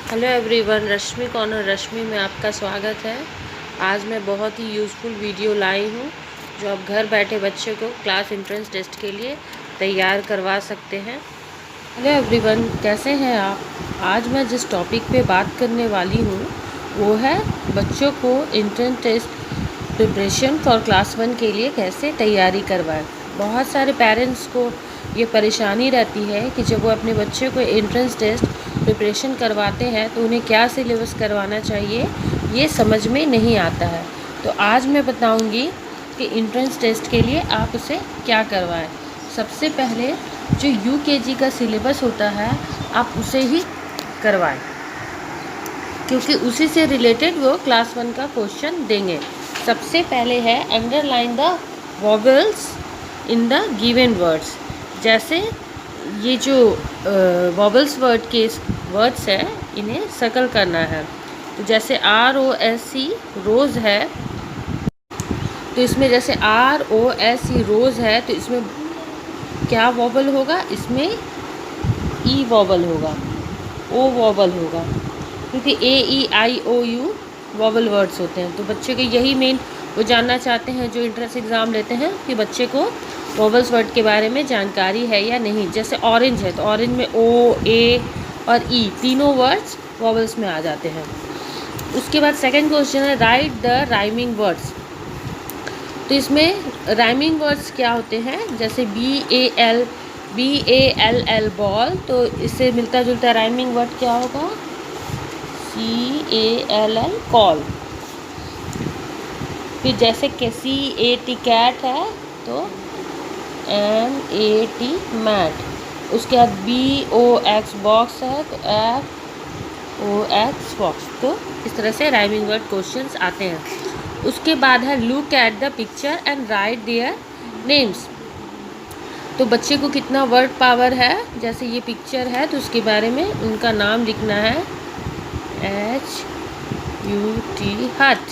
Hello everyone, रश्मि corner रश्मि में आपका स्वागत है। आज मैं बहुत ही यूज़फुल वीडियो लाई हूँ जो आप घर बैठे बच्चे को क्लास एंट्रेंस टेस्ट के लिए तैयार करवा सकते हैं। हेलो एवरीवन, कैसे हैं आप? आज मैं जिस टॉपिक पे बात करने वाली हूँ वो है बच्चों को entrance test preparation for class 1 के लिए कैसे तैयारी करवाएं। बहुत सारे पेरेंट्स को ये परेशानी रहती है कि जब वो अपने बच्चे को एंट्रेंस टेस्ट प्रिपरेशन करवाते हैं तो उन्हें क्या सिलेबस करवाना चाहिए ये समझ में नहीं आता है। तो आज मैं बताऊंगी कि एंट्रेंस टेस्ट के लिए आप उसे क्या करवाएं। सबसे पहले जो यूकेजी का सिलेबस होता है आप उसे ही करवाएं, क्योंकि उसी से रिलेटेड वो क्लास 1 का क्वेश्चन देंगे। सबसे पहले है underline the vowels in the given words. जैसे ये जो वॉवेल्स वर्ड के वर्ड्स है इन्हें सर्कल करना है। तो जैसे ROSE रोज़ है, तो इसमें जैसे ROSE रोज़ है तो इसमें क्या वॉवल होगा? इसमें ई वॉवल होगा, ओ वॉवल होगा, क्योंकि AEIOU वॉवल वर्ड्स होते हैं। तो बच्चे को यही मेन वो जानना चाहते हैं जो एंट्रेंस एग्ज़ाम लेते हैं कि बच्चे को वॉवल्स वर्ड के बारे में जानकारी है या नहीं। जैसे ऑरेंज है तो ऑरेंज में O, A और E तीनों वर्ड्स वॉवल्स में आ जाते हैं। उसके बाद सेकंड क्वेश्चन है राइट द राइमिंग वर्ड्स। तो इसमें राइमिंग वर्ड्स क्या होते हैं? जैसे BALL बॉल, तो इससे मिलता जुलता राइमिंग वर्ड क्या होगा? CALL call. फिर जैसे CAT कैट है तो MAT मैट। उसके बाद BOX बॉक्स है तो FOX फॉक्स। तो इस तरह से राइमिंग वर्ड क्वेश्चंस आते हैं। उसके बाद है look at the picture and write their names. तो बच्चे को कितना वर्ड पावर है? जैसे ये पिक्चर है तो उसके बारे में उनका नाम लिखना है HUT hut,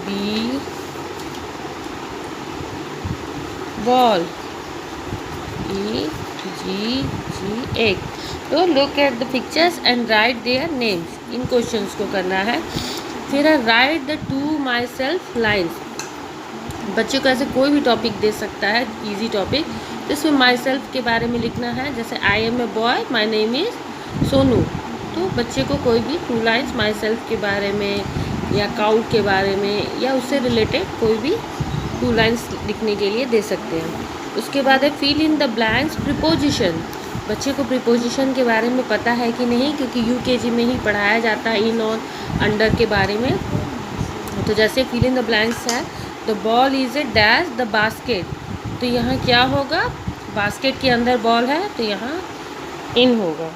B ball, EGG egg. तो look at the pictures and write their names, इन क्वेश्चंस को करना है। फिर है write the two myself lines. बच्चे को ऐसे कोई भी टॉपिक दे सकता है, इजी टॉपिक, तो इसमें माई सेल्फ के बारे में लिखना है। जैसे I am a boy, my name is Sonu. तो बच्चे को कोई भी 2 लाइन्स माई सेल्फ के बारे में या काउ के बारे में या उससे रिलेटेड कोई भी 2 लाइन्स लिखने के लिए दे सकते हैं। उसके बाद है fill in the blanks preposition. बच्चे को प्रीपोजिशन के बारे में पता है कि नहीं, क्योंकि यूकेजी में ही पढ़ाया जाता है इन और अंडर के बारे में। तो जैसे फिल इन द ब्लैंक्स है the ball is a dash the basket. तो यहाँ क्या होगा? बास्केट के अंदर बॉल है तो यहाँ इन होगा।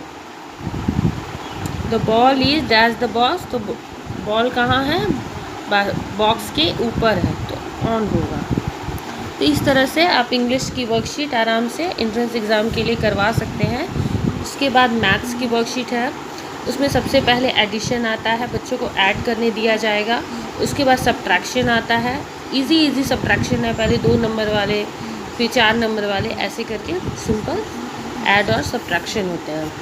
The ball is dash the box, तो बॉल कहाँ है? बॉक्स के ऊपर है तो ऑन होगा। तो इस तरह से आप इंग्लिश की वर्कशीट आराम से एंट्रेंस एग्ज़ाम के लिए करवा सकते हैं। उसके बाद मैथ्स की वर्कशीट है, उसमें सबसे पहले एडिशन आता है, बच्चों को ऐड करने दिया जाएगा। उसके बाद सब्ट्रैक्शन आता है, इजी सब्ट्रैक्शन है, पहले 2 नंबर वाले फिर 4 नंबर वाले, ऐसे करके सिंपल ऐड और सब्ट्रैक्शन होते हैं।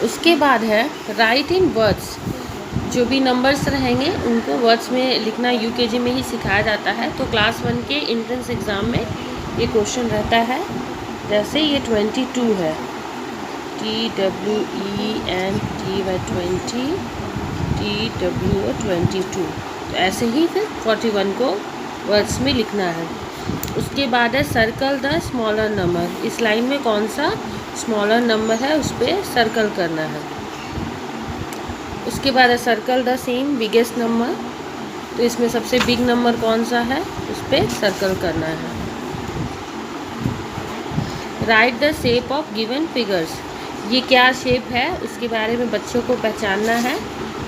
उसके बाद है राइट इन वर्ड्स। जो भी नंबर्स रहेंगे उनको वर्ड्स में लिखना यूकेजी में ही सिखाया जाता है। तो क्लास 1 के एंट्रेंस एग्ज़ाम में ये क्वेश्चन रहता है। जैसे ये 22 है, TWENT 20 TWO 22। तो ऐसे ही फिर 41 को वर्ड्स में लिखना है। उसके बाद है सर्कल द स्मॉलर नंबर। इस लाइन में कौन सा स्मॉलर नंबर है उस पर सर्कल करना है। उसके बाद है circle the same biggest number. तो इसमें सबसे बिग नंबर कौन सा है उस पर सर्कल करना है। Write the shape of given figures. ये क्या शेप है उसके बारे में बच्चों को पहचानना है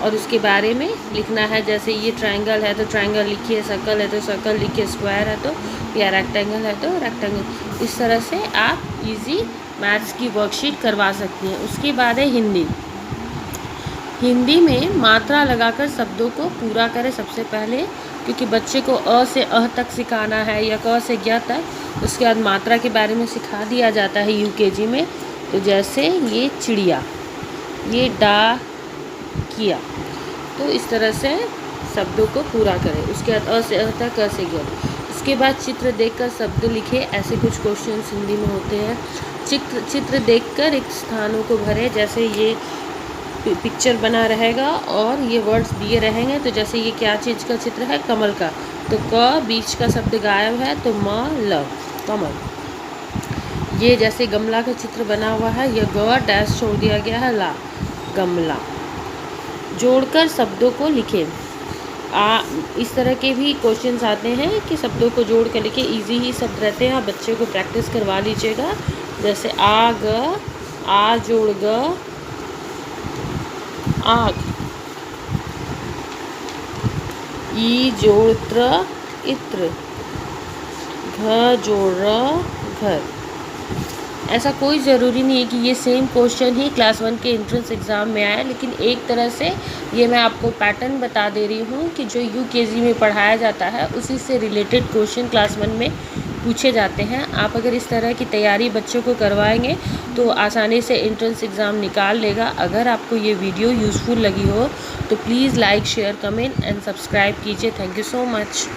और उसके बारे में लिखना है। जैसे ये ट्रायंगल है तो ट्रायंगल लिखिए, सर्कल है तो सर्कल लिखिए, स्क्वायर है तो, या रेक्टेंगल है तो रेक्टेंगल। इस तरह से आप इजी मैथ्स की वर्कशीट करवा सकती हैं। उसके बाद है हिंदी। हिंदी में मात्रा लगाकर शब्दों को पूरा करें सबसे पहले, क्योंकि बच्चे को अ से अह तक सिखाना है या क से ज्ञ तक। उसके बाद मात्रा के बारे में सिखा दिया जाता है यूकेजी में। तो जैसे ये चिड़िया, ये डा किया। तो इस तरह से शब्दों को पूरा करें। उसके बाद अ से अ तक, क से ग। इसके बाद चित्र देखकर शब्द लिखे। ऐसे कुछ क्वेश्चन हिंदी में होते हैं। चित्र देखकर एक स्थानों को भरें। जैसे ये पिक्चर बना रहेगा और ये वर्ड्स दिए रहेंगे। तो जैसे ये क्या चीज़ का चित्र है, कमल का, तो क बीच का शब्द गायब है, तो म ल कमल। ये जैसे गमला का चित्र बना हुआ है, ये ग डैश छोड़ दिया गया है, ला गमला। जोड़कर शब्दों को लिखें। इस तरह के भी क्वेश्चंस आते हैं कि शब्दों को जोड़ कर लिखें। इजी ही शब्द रहते हैं, आप बच्चों को प्रैक्टिस करवा लीजिएगा। जैसे आ जोड़ ग आग, ई जोड़ इत्र, घ जोड़ घर। ऐसा कोई ज़रूरी नहीं है कि ये सेम क्वेश्चन ही क्लास 1 के एंट्रेंस एग्ज़ाम में आया, लेकिन एक तरह से ये मैं आपको पैटर्न बता दे रही हूँ कि जो यूकेजी में पढ़ाया जाता है उसी से रिलेटेड क्वेश्चन क्लास 1 में पूछे जाते हैं। आप अगर इस तरह की तैयारी बच्चों को करवाएंगे तो आसानी से एंट्रेंस एग्ज़ाम निकाल लेगा। अगर आपको ये वीडियो यूज़फुल लगी हो तो please like, share, comment and subscribe कीजिए। Thank you so much.